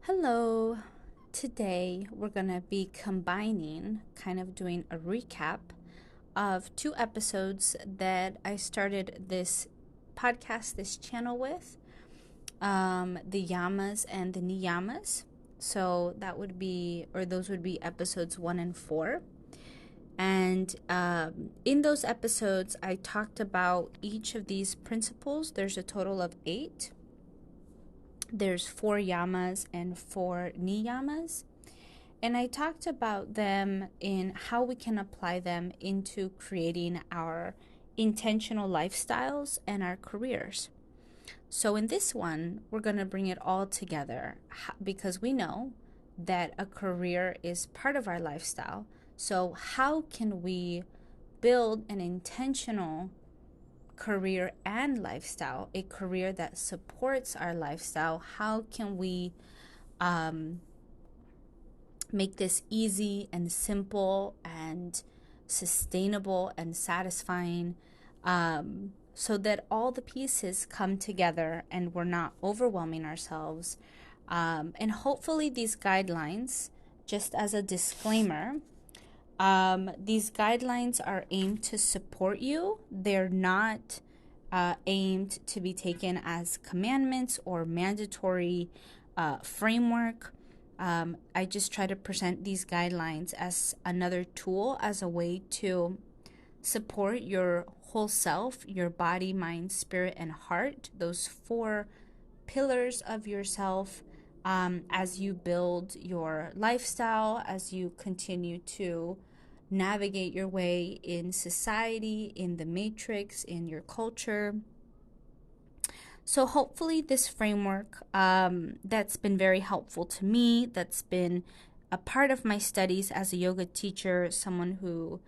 Hello. Today we're going to be combining, kind of doing a recap of two episodes that I started this podcast, this channel with, the Yamas and the Niyamas. So that would be, or those would be episodes 1 and 4. And in those episodes, I talked about each of these principles. There's a total of 8. There's 4 yamas and 4 niyamas. And I talked about them in how we can apply them into creating our intentional lifestyles and our careers. So in this one, we're going to bring it all together because we know that a career is part of our lifestyle. So how can we build an intentional career and lifestyle, a career that supports our lifestyle? How can we make this easy and simple and sustainable and satisfying, so that all the pieces come together and we're not overwhelming ourselves? And hopefully these guidelines, just as a disclaimer, these guidelines are aimed to support you. They're not aimed to be taken as commandments or mandatory framework. I just try to present these guidelines as another tool, as a way to support your whole self, your body, mind, spirit, and heart, those 4 pillars of yourself, as you build your lifestyle, as you continue to navigate your way in society, in the matrix, in your culture. So hopefully this framework, that's been very helpful to me, that's been a part of my studies as a yoga teacher, someone who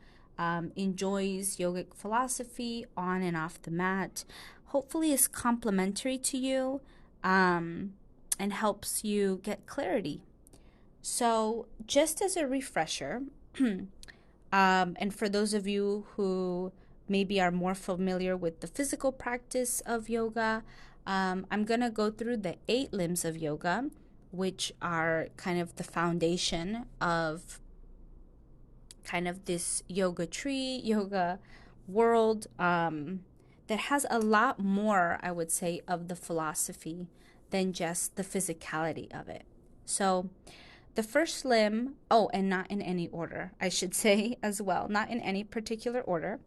enjoys yogic philosophy on and off the mat, hopefully is complementary to you, and helps you get clarity. So just as a refresher, and for those of you who maybe are more familiar with the physical practice of yoga, I'm going to go through the 8 limbs of yoga, which are kind of the foundation of kind of this yoga tree, yoga world, that has a lot more, I would say, of the philosophy than just the physicality of it. So the first limb, and not in any order, I should say as well, not in any particular order.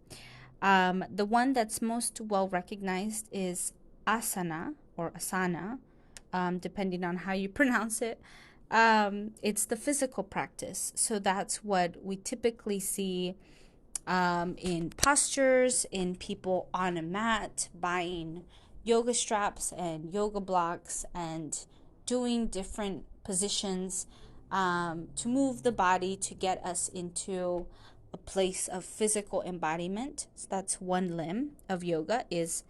The one that's most well recognized is asana or asana, depending on how you pronounce it. It's the physical practice. So that's what we typically see in postures, in people on a mat, buying yoga straps and yoga blocks and doing different positions to move the body to get us into a place of physical embodiment. So that's one limb of yoga, is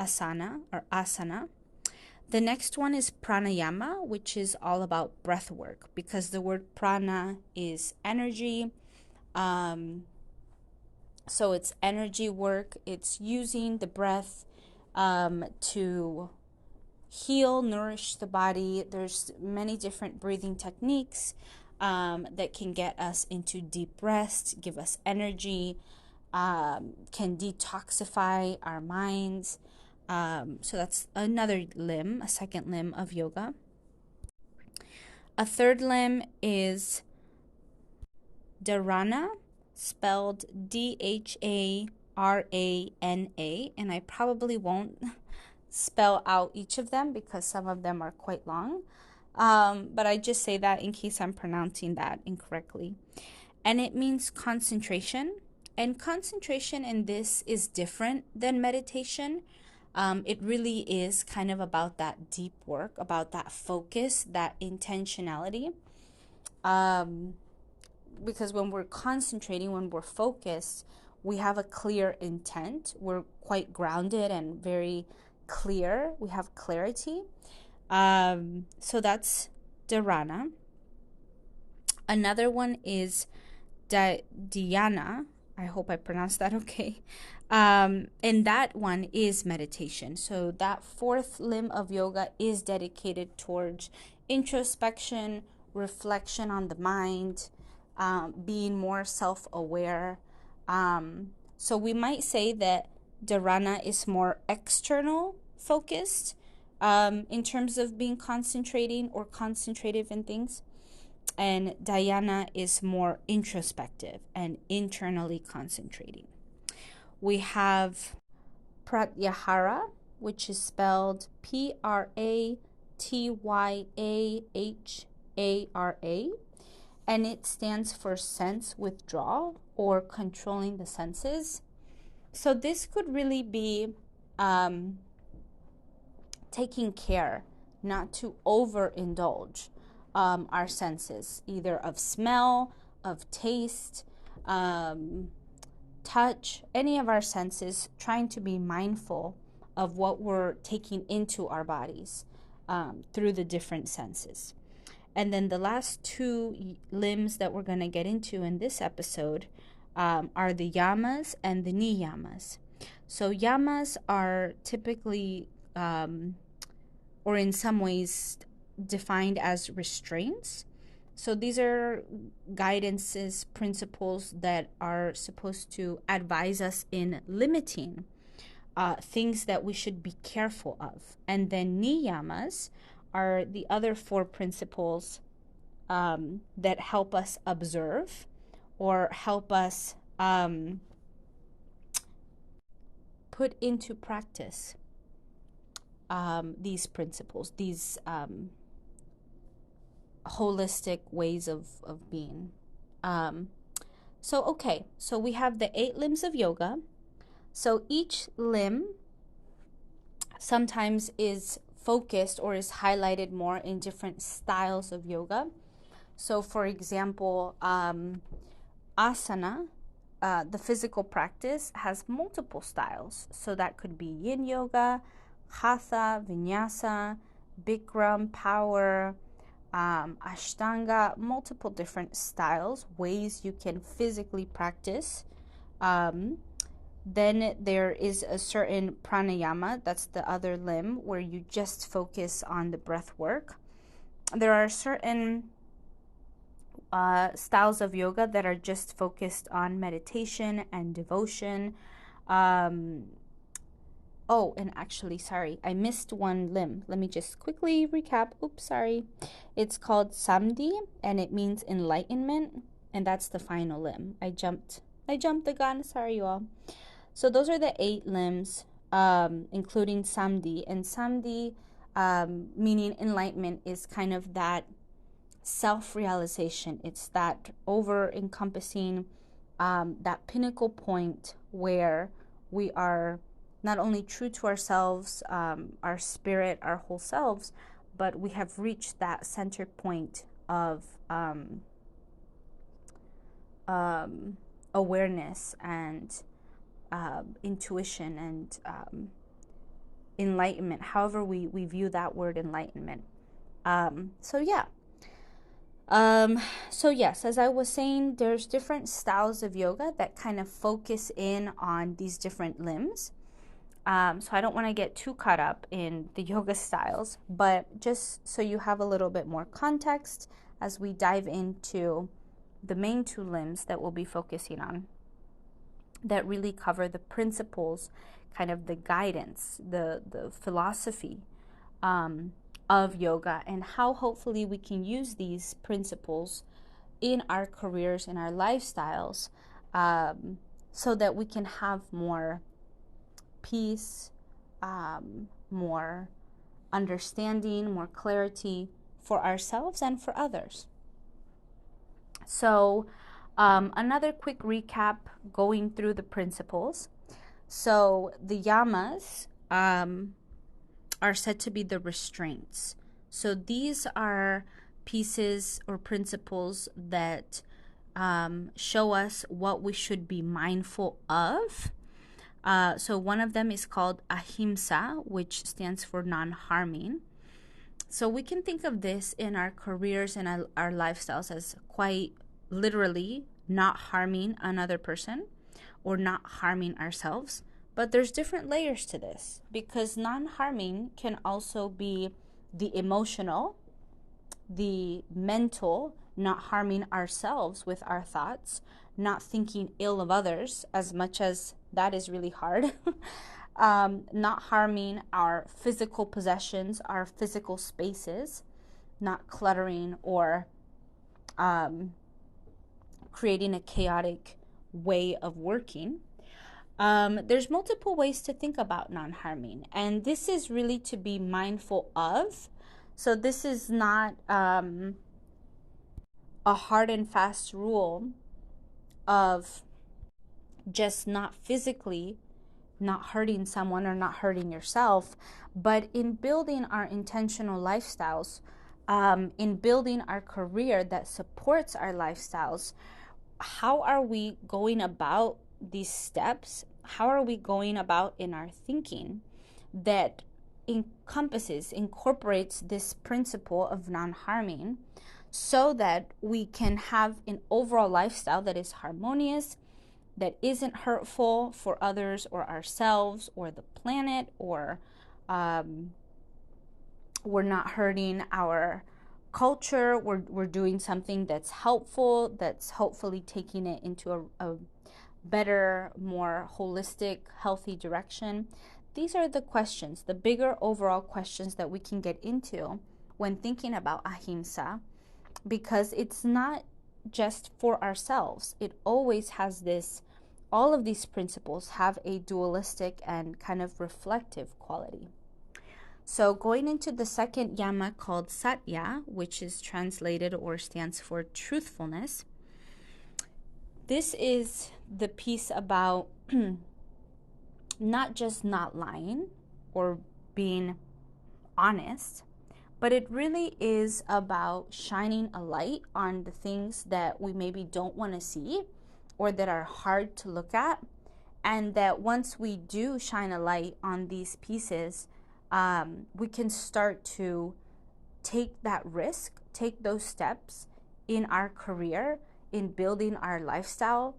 asana or asana. The next one is pranayama, which is all about breath work, because the word prana is energy. So it's energy work. It's using the breath to heal, nourish the body. There's many different breathing techniques that can get us into deep rest, give us energy, can detoxify our minds. So that's another limb, a second limb of yoga. A third limb is dharana, spelled Dharana, and I probably won't spell out each of them because some of them are quite long. But I just say that in case I'm pronouncing that incorrectly. And it means concentration. And concentration in this is different than meditation. It really is kind of about that deep work, about that focus, that intentionality. Because when we're concentrating, when we're focused, we have a clear intent. We're quite grounded and very clear. We have clarity. So that's dharana. Another one is dhyana. I hope I pronounced that okay. And that one is meditation. So that 4th limb of yoga is dedicated towards introspection, reflection on the mind, being more self-aware. So we might say that dharana is more external focused in terms of being concentrating or concentrative in things. And dhyana is more introspective and internally concentrating. We have pratyahara, which is spelled Pratyahara, and it stands for sense withdrawal or controlling the senses. So this could really be taking care not to overindulge our senses, either of smell, of taste, touch, any of our senses, trying to be mindful of what we're taking into our bodies through the different senses. And then the last two limbs that we're going to get into in this episode are the yamas and the niyamas. So yamas are typically, or in some ways, defined as restraints. So these are guidances, principles that are supposed to advise us in limiting things that we should be careful of. And then niyamas are the other four principles that help us observe or help us put into practice these principles, these holistic ways of being. So we have the 8 limbs of yoga. So each limb sometimes is focused or is highlighted more in different styles of yoga. So for example, asana, the physical practice, has multiple styles. So that could be yin yoga, hatha, vinyasa, bikram, power, ashtanga, multiple different styles, ways you can physically practice. Then there is a certain pranayama, that's the other limb, where you just focus on the breath work. There are certain styles of yoga that are just focused on meditation and devotion. And actually, sorry, I missed one limb. Let me just quickly recap. Oops, sorry. It's called samdhi, and it means enlightenment, and that's the final limb. I jumped the gun. Sorry, you all. So those are the 8 limbs, including samdhi. And samdhi, meaning enlightenment, is kind of that self-realization. It's that over-encompassing, that pinnacle point where we are not only true to ourselves, our spirit, our whole selves, but we have reached that center point of awareness and intuition and enlightenment, however we view that word enlightenment. So yes, as I was saying, there's different styles of yoga that kind of focus in on these different limbs. So I don't want to get too caught up in the yoga styles, but just so you have a little bit more context as we dive into the main 2 limbs that we'll be focusing on, that really cover the principles, kind of the guidance, the philosophy of yoga, and how hopefully we can use these principles in our careers, in our lifestyles, so that we can have more peace, more understanding, more clarity for ourselves and for others. So another quick recap going through the principles. So the yamas are said to be the restraints. So these are pieces or principles that show us what we should be mindful of. So one of them is called ahimsa, which stands for non-harming. So we can think of this in our careers and our lifestyles as quite literally not harming another person or not harming ourselves. But there's different layers to this, because non-harming can also be the emotional the mental, not harming ourselves with our thoughts, not thinking ill of others, as much as that is really hard. Not harming our physical possessions, our physical spaces, not cluttering or creating a chaotic way of working. There's multiple ways to think about non-harming, and this is really to be mindful of. So this is not a hard and fast rule of just not physically not hurting someone or not hurting yourself, but in building our intentional lifestyles, in building our career that supports our lifestyles. How are we going about these steps? How are we going about in our thinking that incorporates this principle of non-harming, so that we can have an overall lifestyle that is harmonious, that isn't hurtful for others or ourselves or the planet, or we're not hurting our culture. We're doing something that's helpful, that's hopefully taking it into a better, more holistic, healthy direction. These are the questions, the bigger overall questions that we can get into when thinking about ahimsa, because it's not just for ourselves. It always has this, all of these principles have a dualistic and kind of reflective quality. So going into the second yama called satya, which is translated or stands for truthfulness, this is the piece about not just not lying or being honest, but it really is about shining a light on the things that we maybe don't want to see or that are hard to look at. And that once we do shine a light on these pieces, we can start to take that risk, take those steps in our career, in building our lifestyle,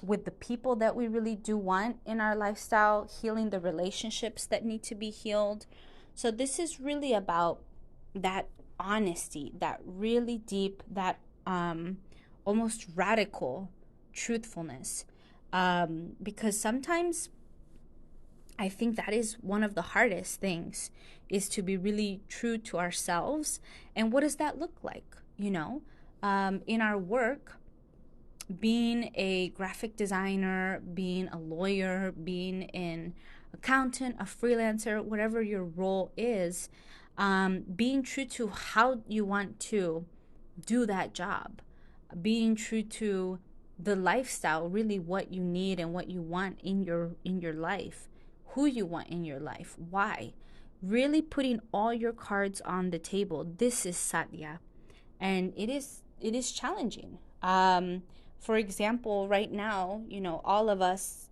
with the people that we really do want in our lifestyle, healing the relationships that need to be healed. So this is really about that honesty, that really deep, that almost radical truthfulness. Because sometimes I think that is one of the hardest things, is to be really true to ourselves. And what does that look like? You know, in our work, being a graphic designer, being a lawyer, being an accountant, a freelancer, whatever your role is, being true to how you want to do that job, being true to the lifestyle, really what you need and what you want in your life, who you want in your life, why. Really putting all your cards on the table. This is satya, and it is challenging. For example, right now, you know, all of us,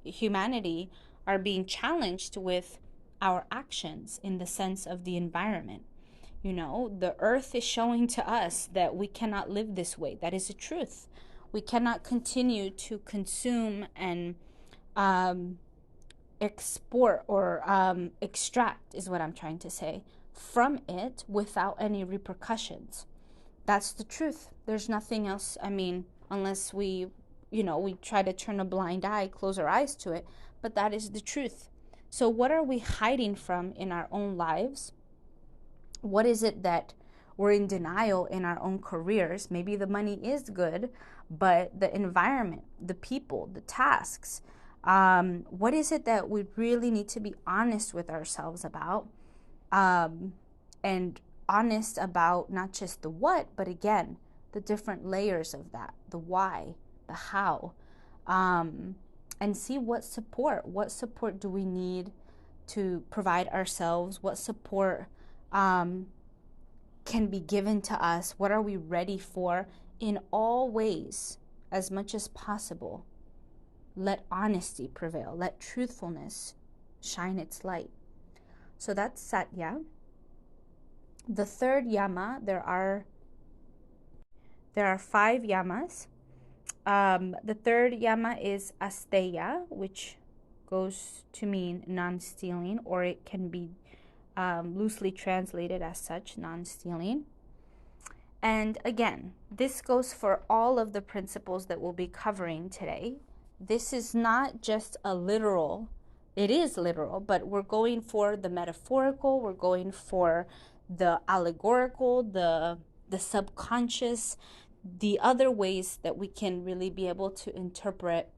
humanity, are being challenged with our actions in the sense of the environment. You know, the earth is showing to us that we cannot live this way. That is a truth. We cannot continue to consume and export or extract, is what I'm trying to say, from it without any repercussions. That's the truth. There's nothing else. I mean, unless we try to turn a blind eye, close our eyes to it, but that is the truth. So what are we hiding from in our own lives? What is it that we're in denial in our own careers? Maybe the money is good, but the environment, the people, the tasks, what is it that we really need to be honest with ourselves about? And honest about not just the what, but again, the different layers of that, the why, the how, and see what support do we need to provide ourselves, what support can be given to us, what are we ready for in all ways, as much as possible. Let honesty prevail, let truthfulness shine its light. So that's satya. The third yama, there are 5 yamas. The third yama is asteya, which goes to mean non-stealing, or it can be loosely translated as such, non-stealing. And again, this goes for all of the principles that we'll be covering today. This is not just a literal, it is literal, but we're going for the metaphorical, we're going for the allegorical, the subconscious, the other ways that we can really be able to interpret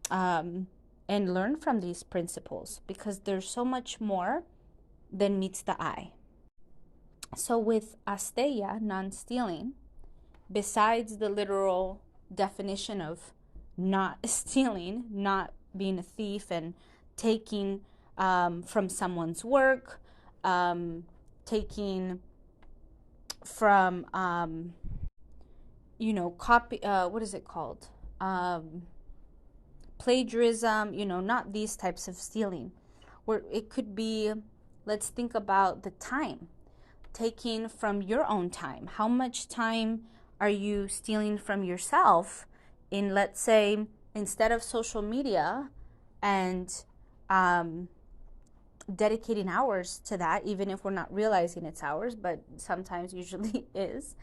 and learn from these principles, because there's so much more than meets the eye. So with asteya, non-stealing, besides the literal definition of not stealing, not being a thief and taking from someone's work, taking from, copy, what is it called? Plagiarism, not these types of stealing. Where it could be, let's think about the time. Taking from your own time. How much time are you stealing from yourself in, let's say, instead of social media and dedicating hours to that, even if we're not realizing it's hours, but sometimes usually is,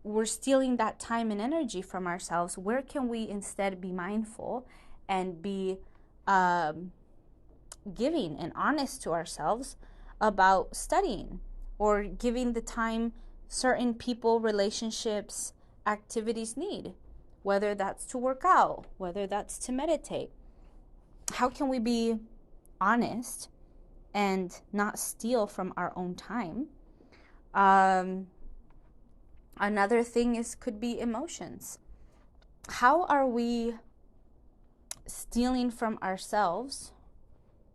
we're stealing that time and energy from ourselves. Where can we instead be mindful and be giving and honest to ourselves about studying, or giving the time certain people, relationships, activities need, whether that's to work out, whether that's to meditate? How can we be honest and not steal from our own time? Another thing could be emotions. How are we stealing from ourselves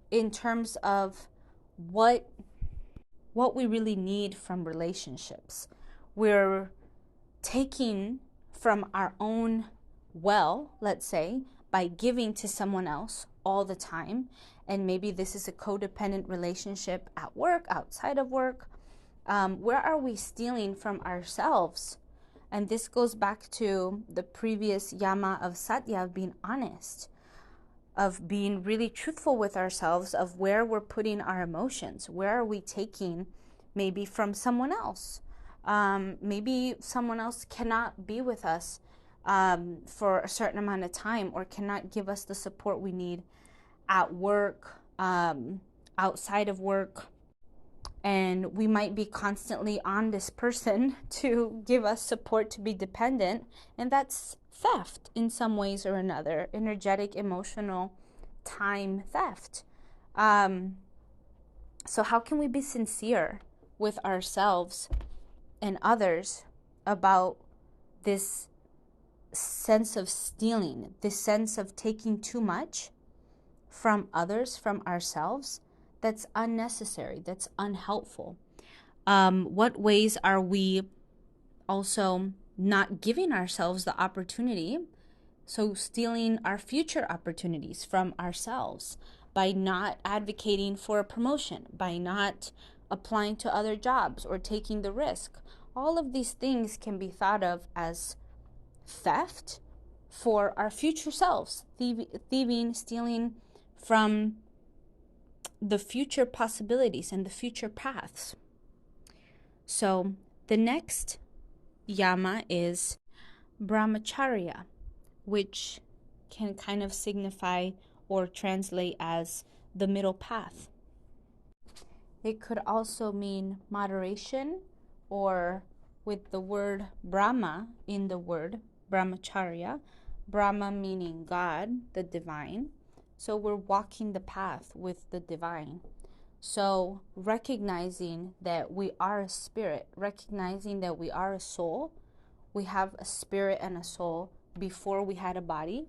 in terms of what we really need from relationships? We're taking from our own let's say, by giving to someone else all the time. And maybe this is a codependent relationship at work, outside of work. Where are we stealing from ourselves? And this goes back to the previous yama of satya, of being honest, of being really truthful with ourselves, of where we're putting our emotions. Where are we taking maybe from someone else? Maybe someone else cannot be with us for a certain amount of time, or cannot give us the support we need at work, outside of work. And we might be constantly on this person to give us support, to be dependent. And that's theft in some ways or another, energetic, emotional, time theft. So how can we be sincere with ourselves and others about this sense of stealing, this sense of taking too much from others, from ourselves? That's unnecessary, that's unhelpful. What ways are we also not giving ourselves the opportunity, so stealing our future opportunities from ourselves, by not advocating for a promotion, by not applying to other jobs or taking the risk? All of these things can be thought of as theft for our future selves, thieving, stealing from the future possibilities and the future paths. So the next yama is brahmacharya, which can kind of signify or translate as the middle path. It could also mean moderation, or with the word Brahma in the word brahmacharya, Brahma meaning God, the divine. So we're walking the path with the divine. So recognizing that we are a spirit, recognizing that we are a soul, we have a spirit and a soul before we had a body.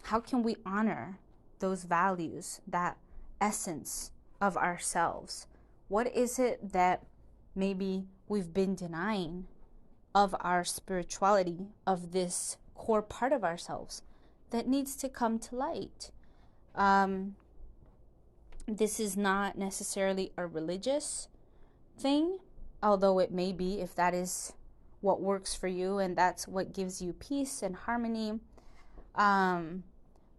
How can we honor those values, that essence of ourselves? What is it that maybe we've been denying of our spirituality, of this core part of ourselves that needs to come to light? This is not necessarily a religious thing, although it may be, if that is what works for you and that's what gives you peace and harmony.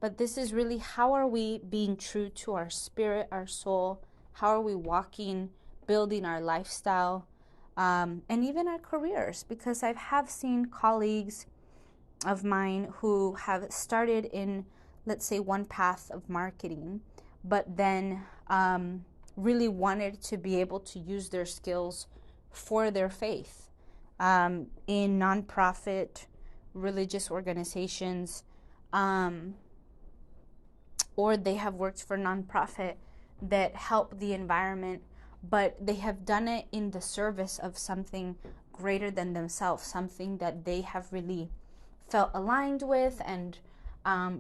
but this is really, how are we being true to our spirit, our soul? How are we walking, building our lifestyle, and even our careers? Because I have seen colleagues of mine who have started in, let's say, one path of marketing, but then really wanted to be able to use their skills for their faith, in nonprofit, religious organizations, or they have worked for nonprofit that help the environment, but they have done it in the service of something greater than themselves, something that they have really felt aligned with, and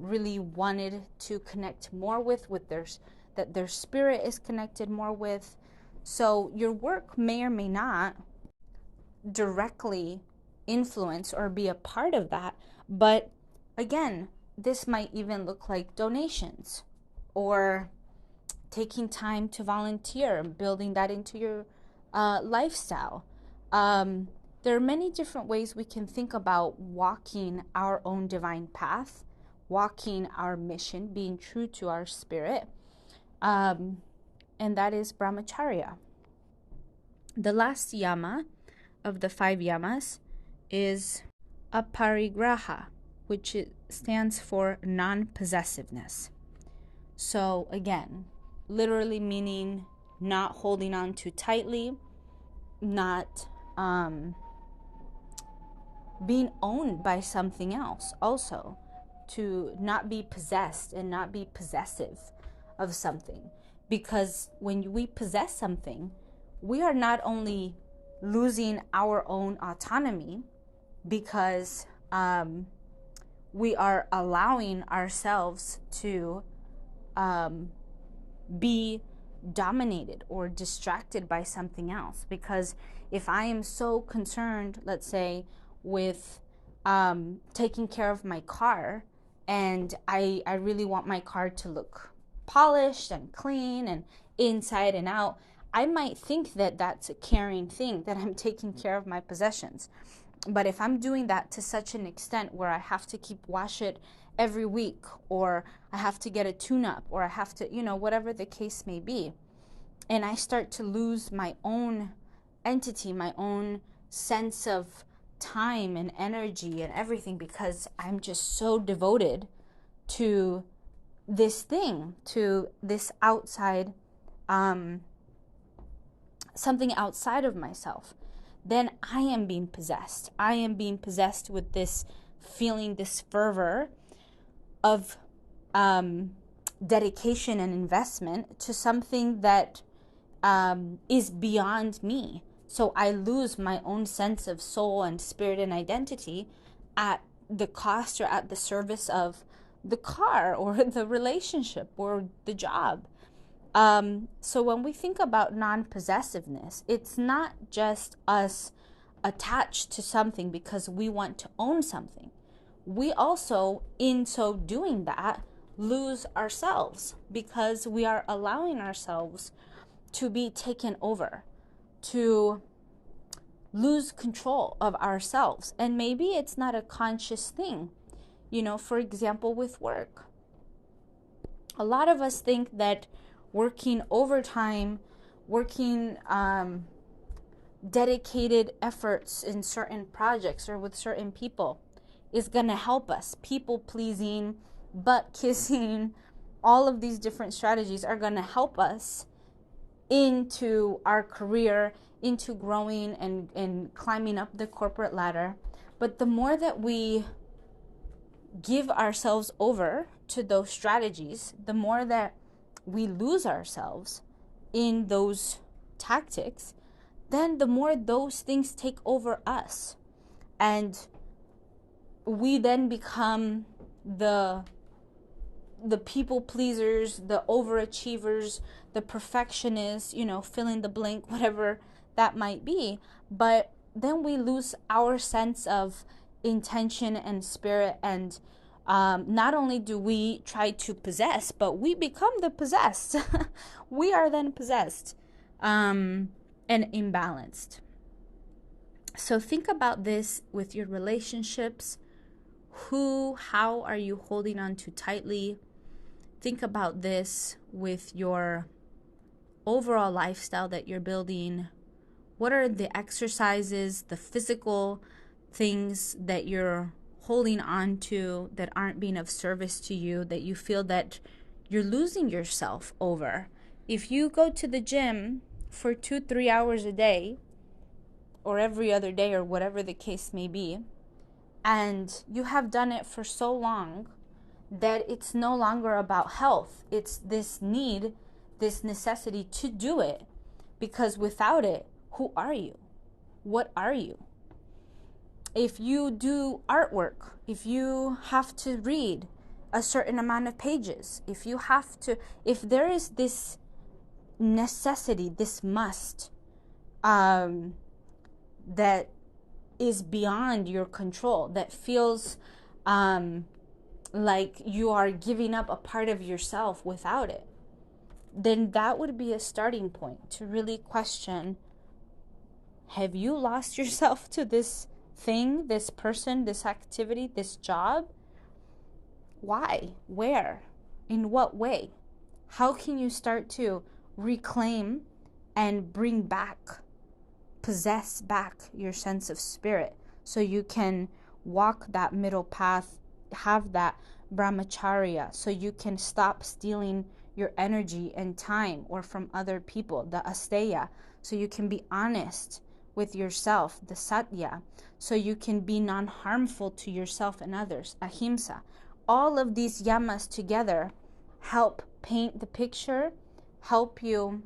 really wanted to connect more with their, that their spirit is connected more with. So your work may or may not directly influence or be a part of that, but again, this might even look like donations or taking time to volunteer, building that into your lifestyle. There are many different ways we can think about walking our own divine path, walking our mission, being true to our spirit, and that is brahmacharya. The last yama of the 5 yamas is aparigraha, which stands for non-possessiveness. So again, literally meaning not holding on too tightly, not being owned by something else, also to not be possessed and not be possessive of something. Because when we possess something, we are not only losing our own autonomy, because we are allowing ourselves to be dominated or distracted by something else. Because if I am so concerned, let's say, with taking care of my car, and I really want my car to look polished and clean and inside and out, I might think that that's a caring thing, that I'm taking care of my possessions. But if I'm doing that to such an extent where I have to keep wash it every week, or I have to get a tune-up, or I have to, whatever the case may be, and I start to lose my own entity, my own sense of time and energy and everything, because I'm just so devoted to this thing, to this outside, something outside of myself, then I am being possessed. I am being possessed with this feeling, this fervor of dedication and investment to something that is beyond me. So I lose my own sense of soul and spirit and identity at the cost or at the service of the car or the relationship or the job. So when we think about non-possessiveness, it's not just us attached to something because we want to own something. We also, in so doing that, lose ourselves, because we are allowing ourselves to be taken over, to lose control of ourselves. And maybe it's not a conscious thing. For example, with work. A lot of us think that working overtime, working dedicated efforts in certain projects or with certain people is going to help us. People pleasing, butt kissing, all of these different strategies are going to help us into our career, into growing and climbing up the corporate ladder. But the more that we give ourselves over to those strategies, the more that we lose ourselves in those tactics, then the more those things take over us. And we then become the people pleasers, the overachievers, the perfectionists, fill in the blank, whatever that might be. But then we lose our sense of intention and spirit, and not only do we try to possess, but we become the possessed. We are then possessed and imbalanced. So think about this with your relationships, How are you holding on too tightly? Think about this with your overall lifestyle that you're building. What are the exercises, the physical things that you're holding on to that aren't being of service to you, that you feel that you're losing yourself over? If you go to the gym for 2-3 hours a day, or every other day, or whatever the case may be, and you have done it for so long that it's no longer about health, it's this need, this necessity to do it, because without it, who are you? What are you? If you do artwork, if you have to read a certain amount of pages, if there is this necessity, this must, that is beyond your control, that feels like you are giving up a part of yourself without it, then that would be a starting point to really question, have you lost yourself to this thing, this person, this activity, this job? Why? Where? In what way? How can you start to reclaim and bring back, possess back your sense of spirit, so you can walk that middle path, have that brahmacharya, so you can stop stealing your energy and time or from other people, the asteya, so you can be honest with yourself, the satya, so you can be non-harmful to yourself and others, ahimsa. All of these yamas together help paint the picture, help you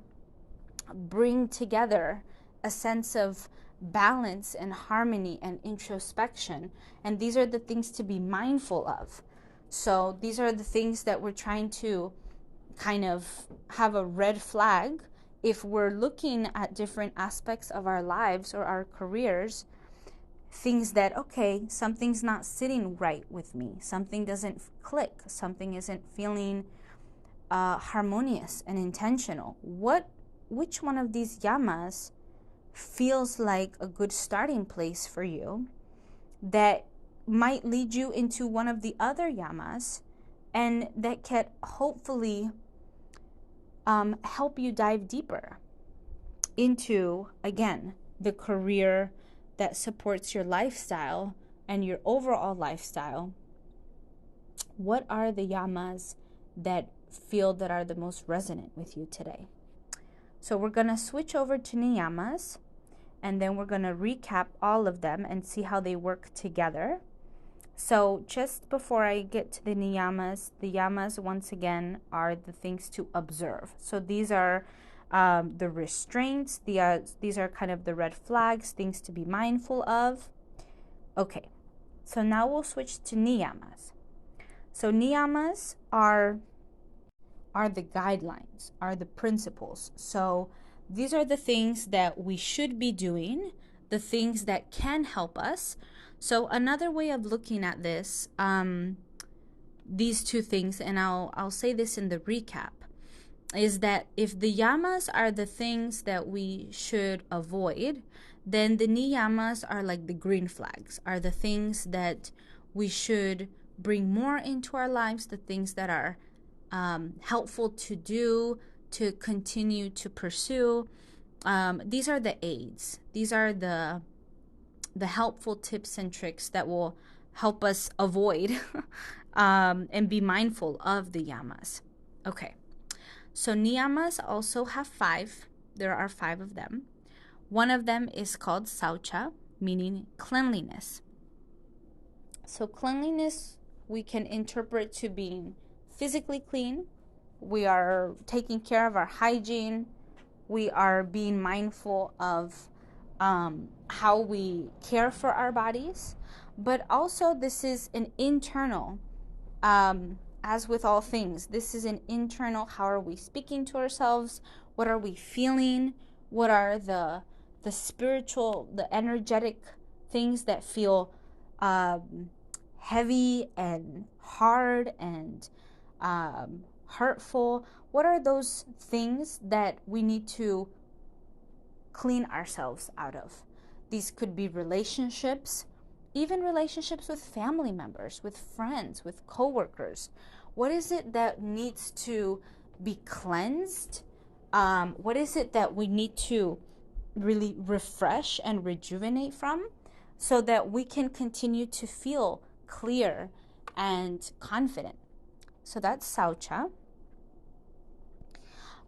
bring together a sense of balance and harmony and introspection. And these are the things to be mindful of. So these are the things that we're trying to kind of have a red flag if we're looking at different aspects of our lives or our careers, things that, okay, something's not sitting right with me, something doesn't click, something isn't feeling harmonious and intentional. Which one of these yamas feels like a good starting place for you that might lead you into one of the other yamas, and that can hopefully help you dive deeper into, again, the career that supports your lifestyle and your overall lifestyle. What are the yamas that feel that are the most resonant with you today? So we're going to switch over to niyamas, and then we're going to recap all of them and see how they work together. So just before I get to the yamas once again are the things to observe. So these are the restraints, these are kind of the red flags, things to be mindful of. Okay, so now we'll switch to niyamas. So niyamas are the guidelines, are the principles. So these are the things that we should be doing, the things that can help us. So another way of looking at this, these two things, and I'll say this in the recap, is that if the yamas are the things that we should avoid, then the niyamas are like the green flags, are the things that we should bring more into our lives, the things that are helpful to do, to continue to pursue. These are the aids. These are the helpful tips and tricks that will help us avoid and be mindful of the yamas. Okay, so niyamas also have 5. There are 5 of them. One of them is called saucha, meaning cleanliness. So cleanliness we can interpret to being physically clean. We are taking care of our hygiene. We are being mindful of how we care for our bodies. But also this is an internal, as with all things, this is an internal, how are we speaking to ourselves? What are we feeling? What are the spiritual, the energetic things that feel heavy and hard and hurtful? What are those things that we need to clean ourselves out of? These could be relationships, even relationships with family members, with friends, with coworkers. What is it that needs to be cleansed? What is it that we need to really refresh and rejuvenate from so that we can continue to feel clear and confident? So that's Saucha.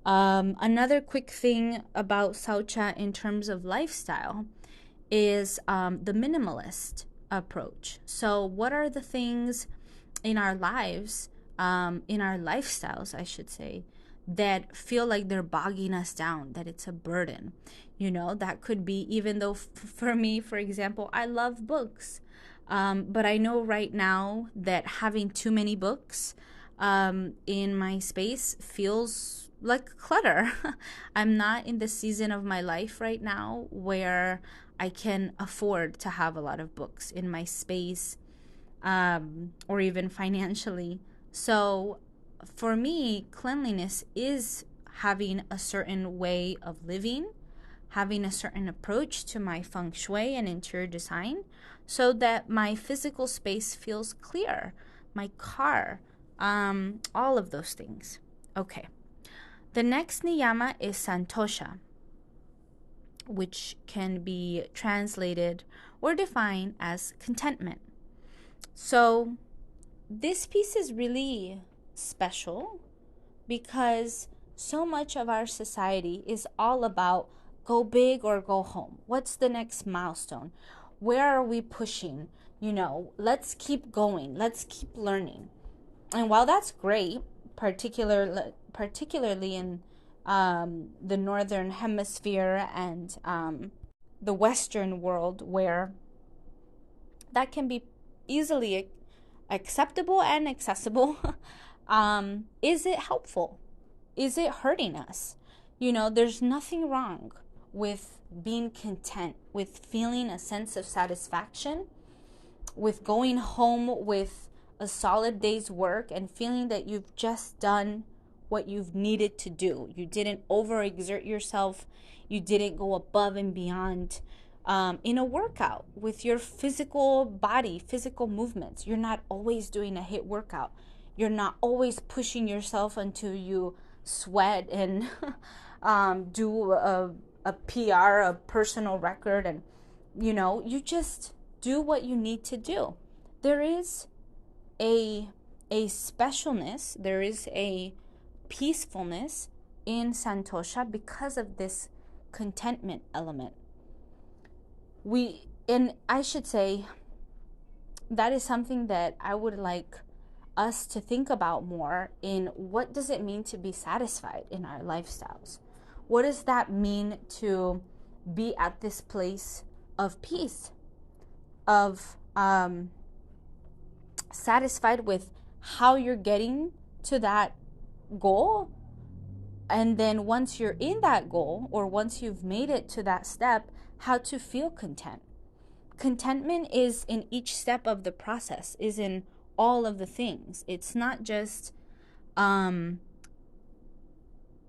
Another quick thing about Saucha in terms of lifestyle is the minimalist approach. So, what are the things in our lives, in our lifestyles, I should say, that feel like they're bogging us down, that it's a burden? You know, that could be, even though for me, for example, I love books. But I know right now that having too many books in my space feels like clutter. I'm not in the season of my life right now where I can afford to have a lot of books in my space, or even financially. So for me, cleanliness is having a certain way of living, having a certain approach to my feng shui and interior design so that my physical space feels clear, my car, all of those things. Okay. The next niyama is santosha, which can be translated or defined as contentment. So this piece is really special because so much of our society is all about go big or go home. What's the next milestone? Where are we pushing? You know, let's keep going. Let's keep learning. And while that's great, particularly in the northern hemisphere and the Western world, where that can be easily acceptable and accessible, is it helpful? Is it hurting us? You know, there's nothing wrong with being content, with feeling a sense of satisfaction, with going home with a solid day's work and feeling that you've just done what you've needed to do. You didn't overexert yourself. You didn't go above and beyond in a workout with your physical body, physical movements. You're not always doing a HIIT workout. You're not always pushing yourself until you sweat and do a PR, a personal record, and you know, you just do what you need to do. There is a specialness, there is a peacefulness in santosha because of this contentment element. And I should say that is something that I would like us to think about more in what does it mean to be satisfied in our lifestyles? What does that mean to be at this place of peace, of satisfied with how you're getting to that goal? And then once you're in that goal, or once you've made it to that step, how to feel content. Contentment is in each step of the process, is in all of the things. It's not just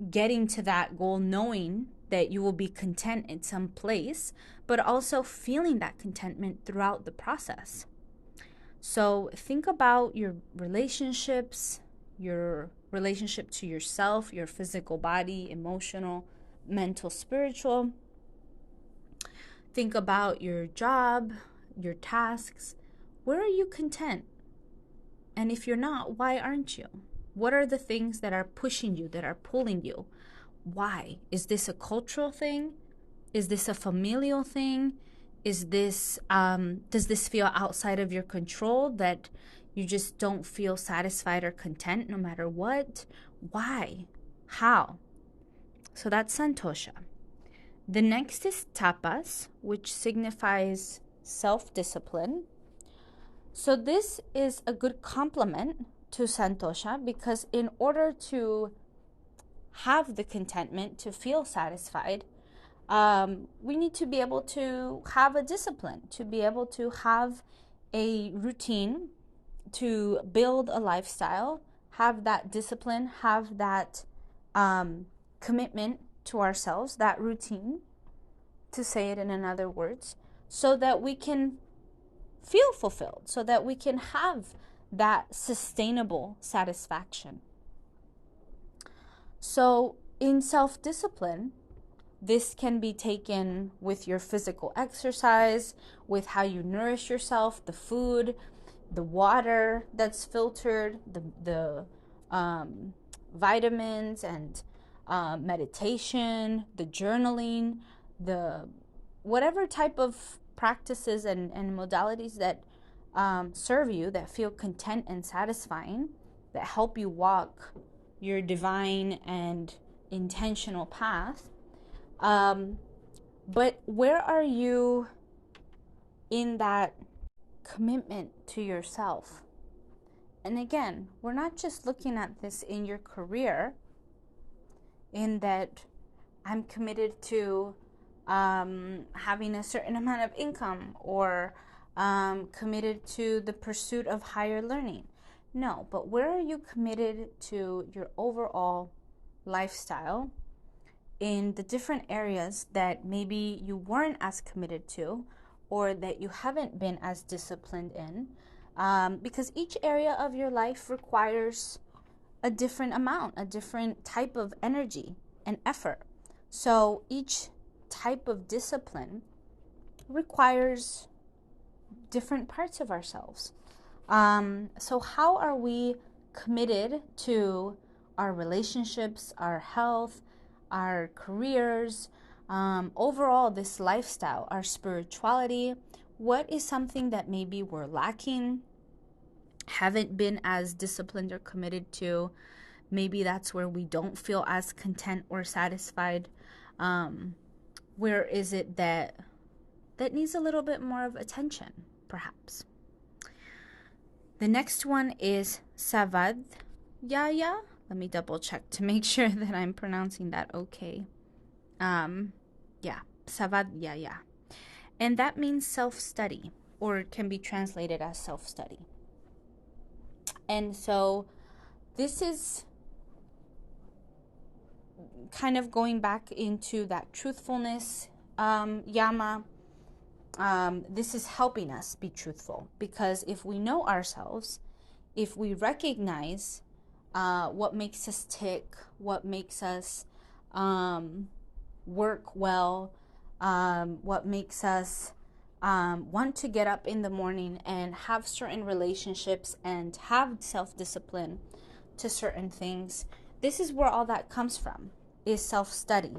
getting to that goal knowing that you will be content in some place, but also feeling that contentment throughout the process. So think about your relationships, your relationship to yourself, your physical body, emotional, mental, spiritual. Think about your job, your tasks. Where are you content? And if you're not, why aren't you? What are the things that are pushing you, that are pulling you? Why? Is this a cultural thing? Is this a familial thing? Is this does this feel outside of your control, that you just don't feel satisfied or content no matter what? Why? How? So that's santosha. The next is tapas, which signifies self-discipline. So this is a good complement to santosha because in order to have the contentment, to feel satisfied, we need to be able to have a discipline, to be able to have a routine, to build a lifestyle, have that discipline, have that commitment to ourselves, that routine, to say it in another words, so that we can feel fulfilled, so that we can have that sustainable satisfaction. So in self-discipline, this can be taken with your physical exercise, with how you nourish yourself, the food, the water that's filtered, the vitamins and meditation, the journaling, the whatever type of practices and modalities that serve you, that feel content and satisfying, that help you walk your divine and intentional path. But where are you in that commitment to yourself? And again, we're not just looking at this in your career, in that I'm committed to having a certain amount of income, or committed to the pursuit of higher learning. No, but where are you committed to your overall lifestyle in the different areas that maybe you weren't as committed to, or that you haven't been as disciplined in? Because each area of your life requires a different amount, a different type of energy and effort. So each type of discipline requires different parts of ourselves. So how are we committed to our relationships, our health, our careers, overall this lifestyle, our spirituality? What is something that maybe we're lacking, haven't been as disciplined or committed to? Maybe that's where we don't feel as content or satisfied. Where is it that needs a little bit more of attention, perhaps? The next one is Savad Yaya. Let me double check to make sure that I'm pronouncing that okay. Savad Yaya. And that means self-study, or it can be translated as self-study. And so this is kind of going back into that truthfulness, Yama. This is helping us be truthful, because if we know ourselves, if we recognize what makes us tick, what makes us work well, what makes us want to get up in the morning and have certain relationships and have self-discipline to certain things, this is where all that comes from, is self-study.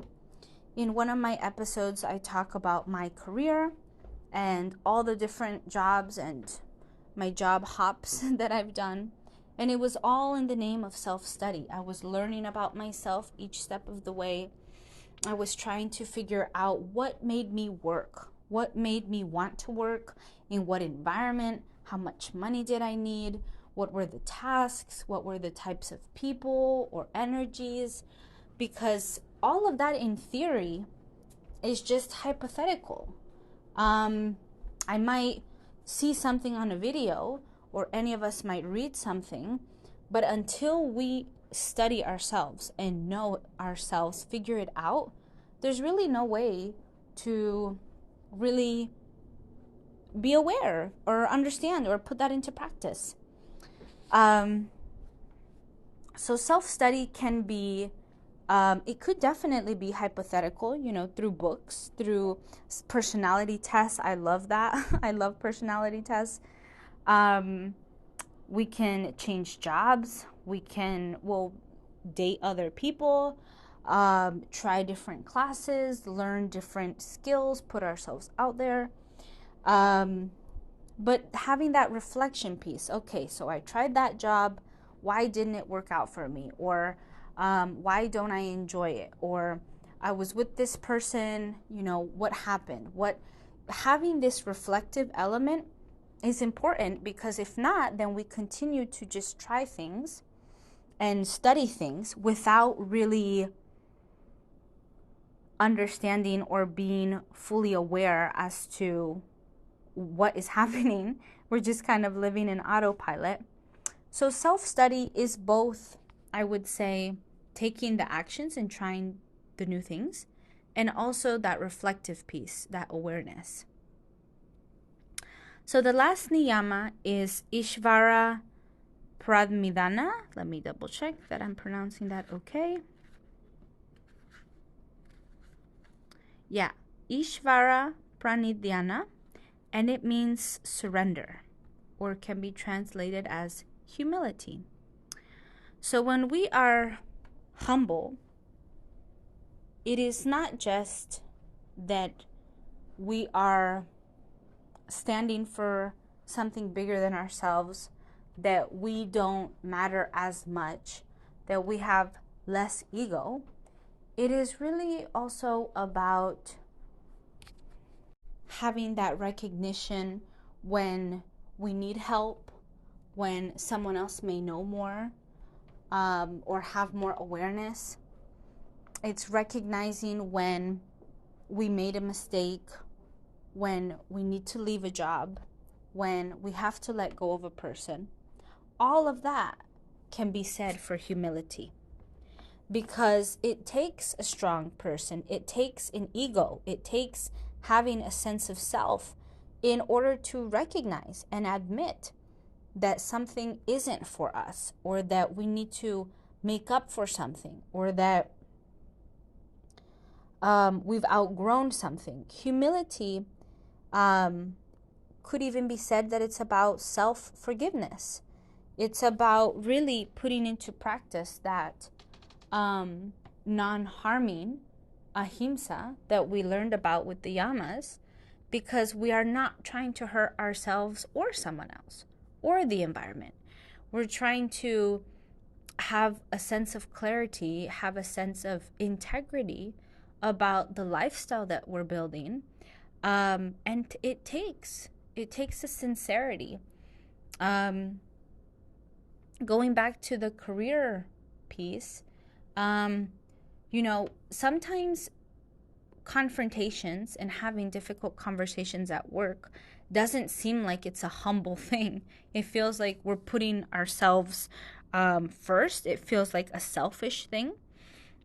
In one of my episodes, I talk about my career and all the different jobs and my job hops that I've done. And it was all in the name of self-study. I was learning about myself each step of the way. I was trying to figure out what made me work, what made me want to work, in what environment, how much money did I need, what were the tasks, what were the types of people or energies, because all of that in theory is just hypothetical. I might see something on a video, or any of us might read something, but until we study ourselves and know ourselves, figure it out, there's really no way to really be aware or understand or put that into practice. So self-study can be, it could definitely be hypothetical, through books, through personality tests. I love that. I love personality tests. We can change jobs. We'll date other people, try different classes, learn different skills, put ourselves out there. But having that reflection piece, okay, so I tried that job. Why didn't it work out for me? Or why don't I enjoy it? Or I was with this person, what happened? Having this reflective element is important, because if not, then we continue to just try things and study things without really understanding or being fully aware as to what is happening. We're just kind of living in autopilot. So self-study is both, I would say, taking the actions and trying the new things, and also that reflective piece, that awareness. So the last niyama is Ishvara Pradmidana. Let me double check that I'm pronouncing that okay. Yeah, Ishvara Pranidhyana, and it means surrender, or can be translated as humility. So when we are humble, it is not just that we are standing for something bigger than ourselves, that we don't matter as much, that we have less ego. It is really also about having that recognition when we need help, when someone else may know more, or have more awareness. It's recognizing when we made a mistake, when we need to leave a job, when we have to let go of a person. All of that can be said for humility, because it takes a strong person, it takes an ego, it takes having a sense of self in order to recognize and admit that something isn't for us, or that we need to make up for something, or that we've outgrown something. Humility could even be said that it's about self-forgiveness. It's about really putting into practice that non-harming ahimsa that we learned about with the yamas, because we are not trying to hurt ourselves or someone else or the environment. We're trying to have a sense of clarity, have a sense of integrity about the lifestyle that we're building. And it takes a sincerity. Going back to the career piece, sometimes confrontations and having difficult conversations at work doesn't seem like it's a humble thing. It feels like we're putting ourselves first. It feels like a selfish thing.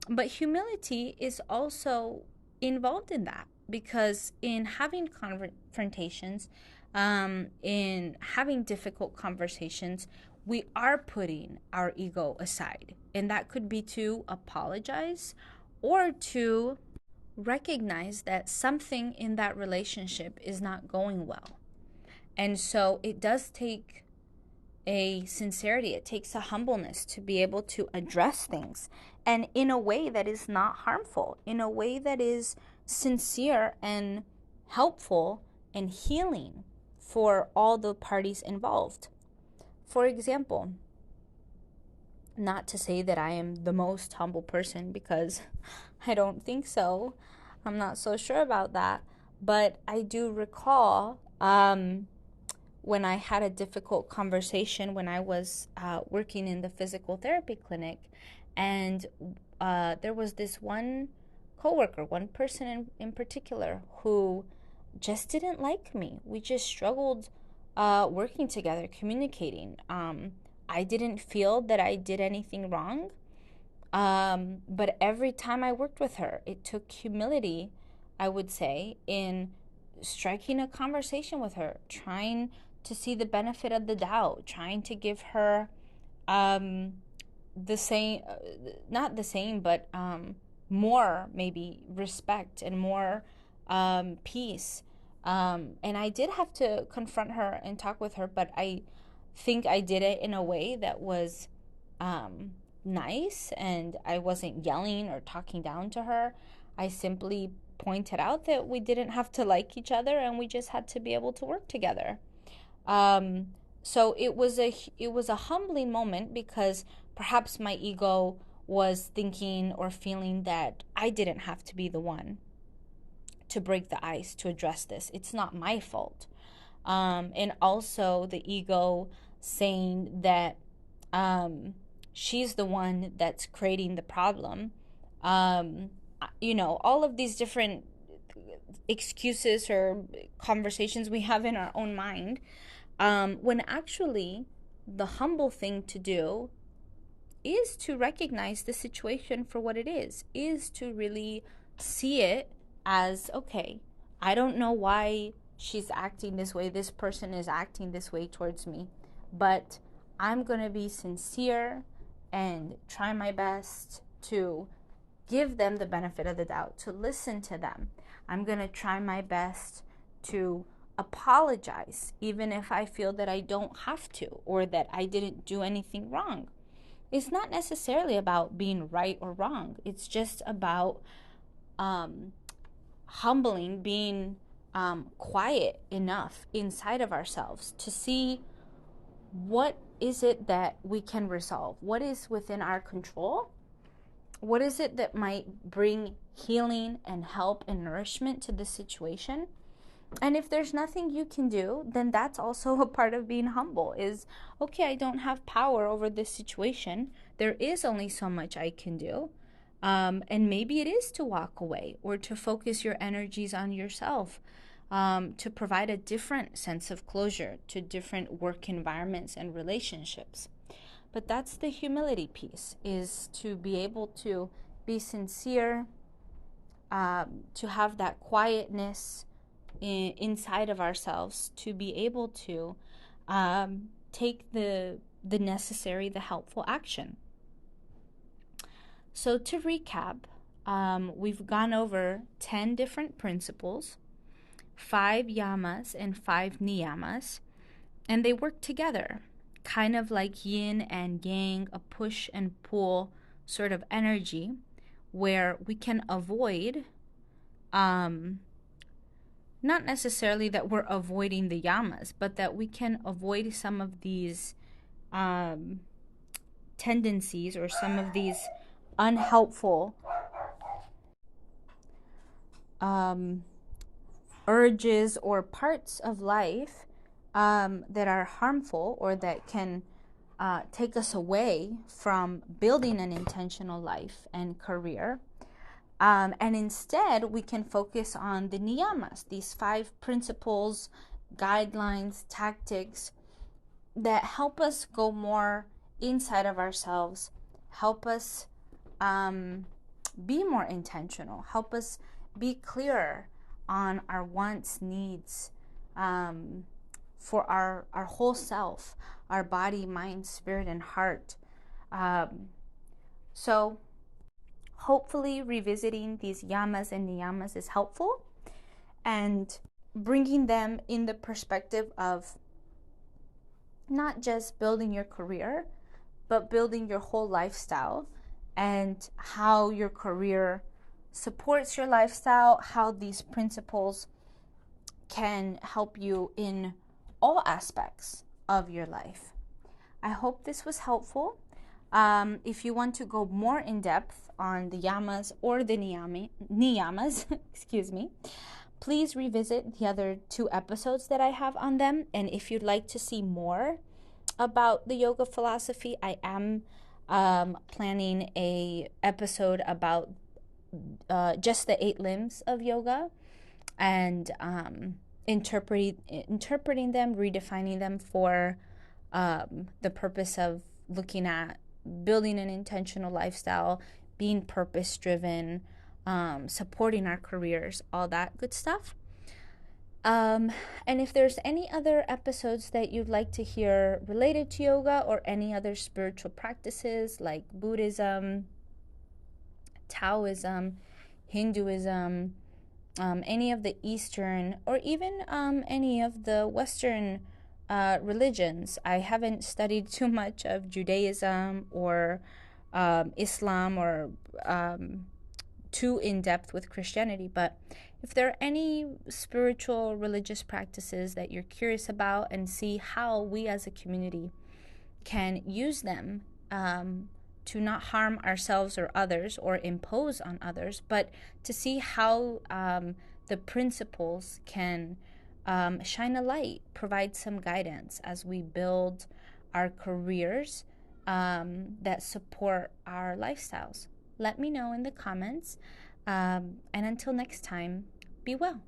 But humility is also involved in that, because in having confrontations, in having difficult conversations, we are putting our ego aside. And that could be to apologize or to recognize that something in that relationship is not going well. And so it does take a sincerity, it takes a humbleness to be able to address things, and in a way that is not harmful, in a way that is sincere and helpful and healing for all the parties involved. For example, not to say that I am the most humble person, because I don't think so. I'm not so sure about that. But I do recall when I had a difficult conversation when I was working in the physical therapy clinic, and there was this one coworker, one person in particular, who just didn't like me. We just struggled working together, communicating. I didn't feel that I did anything wrong, but every time I worked with her, it took humility, I would say, in striking a conversation with her, trying to see the benefit of the doubt, trying to give her the same, not the same, but more maybe respect and more peace. And I did have to confront her and talk with her, but I think I did it in a way that was nice, and I wasn't yelling or talking down to her. I simply pointed out that we didn't have to like each other, and we just had to be able to work together. So it was a humbling moment, because perhaps my ego was thinking or feeling that I didn't have to be the one to break the ice, to address this. It's not my fault. And also the ego saying that she's the one that's creating the problem. All of these different excuses or conversations we have in our own mind, when actually the humble thing to do is to recognize the situation for what it is to really see it as, okay, I don't know why she's acting this way, this person is acting this way towards me, but I'm going to be sincere and try my best to give them the benefit of the doubt, to listen to them. I'm going to try my best to apologize, even if I feel that I don't have to, or that I didn't do anything wrong. It's not necessarily about being right or wrong. It's just about humbling, being quiet enough inside of ourselves to see what is it that we can resolve, what is within our control, what is it that might bring healing and help and nourishment to the situation. And if there's nothing you can do, then that's also a part of being humble, is, okay, I don't have power over this situation. There is only so much I can do. And maybe it is to walk away or to focus your energies on yourself, to provide a different sense of closure to different work environments and relationships. But that's the humility piece, is to be able to be sincere, to have that quietness inside of ourselves, to be able to take the necessary, the helpful action. So to recap, we've gone over 10 different principles, 5 yamas and 5 niyamas, and they work together, kind of like yin and yang, a push and pull sort of energy, where we can avoid, not necessarily that we're avoiding the yamas, but that we can avoid some of these tendencies or some of these unhelpful urges or parts of life that are harmful or that can take us away from building an intentional life and career. And instead, we can focus on the niyamas, these 5 principles, guidelines, tactics that help us go more inside of ourselves, help us be more intentional, help us be clearer on our wants, needs, for our whole self, our body, mind, spirit, and heart. So hopefully revisiting these yamas and niyamas is helpful, and bringing them in the perspective of not just building your career, but building your whole lifestyle, and how your career supports your lifestyle, how these principles can help you in all aspects of your life. I hope this was helpful. If you want to go more in depth on the yamas or the niyamas, excuse me, please revisit the other 2 episodes that I have on them. And if you'd like to see more about the yoga philosophy, I am planning a episode about just the 8 limbs of yoga, and interpreting them, redefining them for the purpose of looking at building an intentional lifestyle, being purpose-driven, supporting our careers, all that good stuff. And if there's any other episodes that you'd like to hear related to yoga or any other spiritual practices like Buddhism, Taoism, Hinduism, any of the Eastern, or even any of the Western religions. I haven't studied too much of Judaism or Islam, or too in-depth with Christianity, but if there are any spiritual religious practices that you're curious about and see how we as a community can use them to not harm ourselves or others or impose on others, but to see how the principles can shine a light, provide some guidance as we build our careers that support our lifestyles. Let me know in the comments. And until next time, be well.